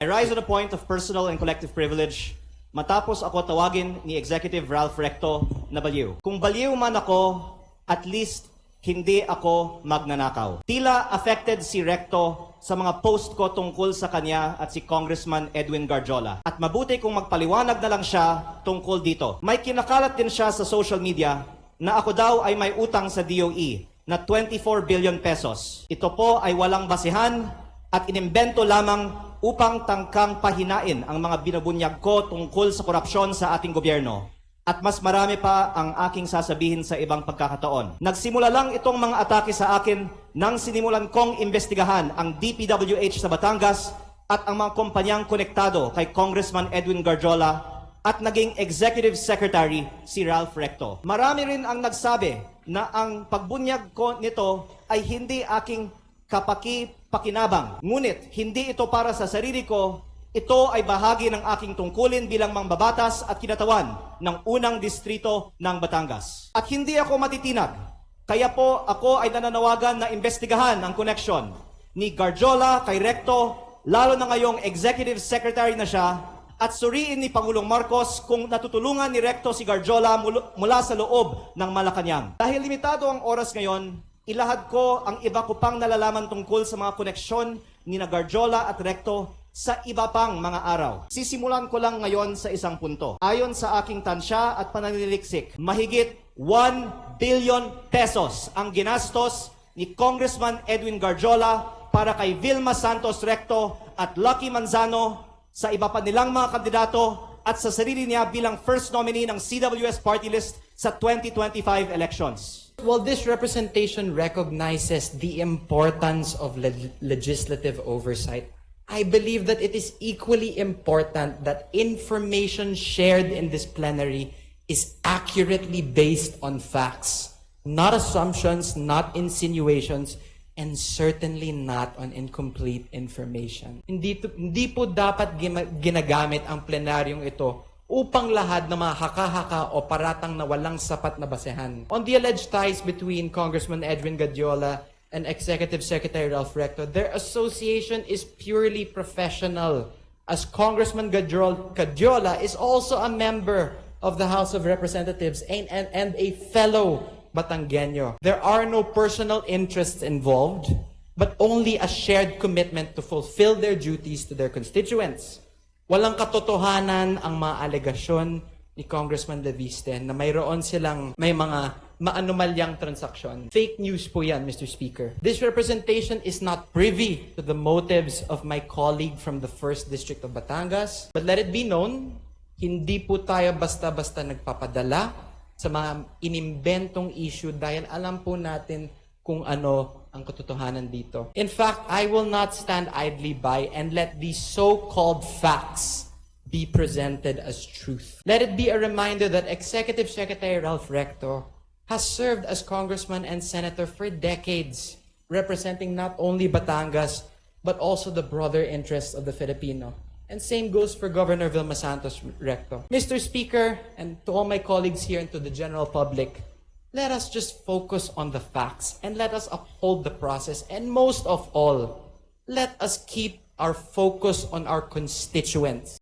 I rise on a point of personal and collective privilege matapos ako tawagin ni Executive Ralph Recto na baliw. Kung baliw man ako, at least hindi ako magnanakaw. Tila affected si Recto sa mga post ko tungkol sa kanya at si Congressman Edwin Garjola. At mabuti kung magpaliwanag na lang siya tungkol dito. May kinakalat din siya sa social media na ako daw ay may utang sa DOE na 24 billion pesos. Ito po ay walang basihan at inimbento lamang upang tangkang pahinain ang mga binubunyag ko tungkol sa korupsyon sa ating gobyerno. At mas marami pa ang aking sasabihin sa ibang pagkakataon. Nagsimula lang itong mga atake sa akin nang sinimulan kong imbestigahan ang DPWH sa Batangas at ang mga kumpanyang konektado kay Congressman Edwin Garjola at naging Executive Secretary si Ralph Recto. Marami rin ang nagsabi na ang pagbunyag ko nito ay hindi aking kapaki-pakinabang. Ngunit hindi ito para sa sarili ko. Ito ay bahagi ng aking tungkulin bilang mambabatas at kinatawan ng unang distrito ng Batangas. At hindi ako matitinag. Kaya po ako ay nananawagan na imbestigahan ang connection ni Garjola kay Recto, lalo na ngayong Executive Secretary na siya, at suriin ni Pangulong Marcos kung natutulungan ni Recto si Garjola mula sa loob ng Malacanang. Dahil limitado ang oras ngayon, ilahad ko ang iba ko pang nalalaman tungkol sa mga koneksyon ni Garjola at Recto sa iba pang mga araw. Sisimulan ko lang ngayon sa isang punto. Ayon sa aking tansya at pananiliksik, mahigit 1 billion pesos ang ginastos ni Congressman Edwin Garjola para kay Vilma Santos Recto at Lucky Manzano sa iba pa nilang mga kandidato at sa sarili niya bilang first nominee ng CWS party list sa 2025 elections. While this representation recognizes the importance of legislative oversight, I believe that it is equally important that information shared in this plenary is accurately based on facts, not assumptions, not insinuations, and certainly not on incomplete information. Hindi po dapat ginagamit ang plenaryong ito upang lahad na mga haka-haka o paratang na walang sapat na basehan. On the alleged ties between Congressman Edwin Garjola and Executive Secretary Ralph Recto, their association is purely professional, as Congressman Garjola is also a member of the House of Representatives and a fellow Batangueño. There are no personal interests involved, but only a shared commitment to fulfill their duties to their constituents. Walang katotohanan ang mga alegasyon ni Congressman Leviste na mayroon silang may mga maanomalyang transaksyon. Fake news po yan, Mr. Speaker. This representation is not privy to the motives of my colleague from the 1st District of Batangas. But let it be known, hindi po tayo basta-basta nagpapadala sa mga inimbentong issue dahil alam po natin kung ano ang katotohanan dito. In fact, I will not stand idly by and let these so-called facts be presented as truth. Let it be a reminder that Executive Secretary Ralph Recto has served as congressman and senator for decades, representing not only Batangas, but also the broader interests of the Filipino. And same goes for Governor Vilma Santos Recto. Mr. Speaker, and to all my colleagues here and to the general public, let us just focus on the facts and let us uphold the process. And most of all, let us keep our focus on our constituents.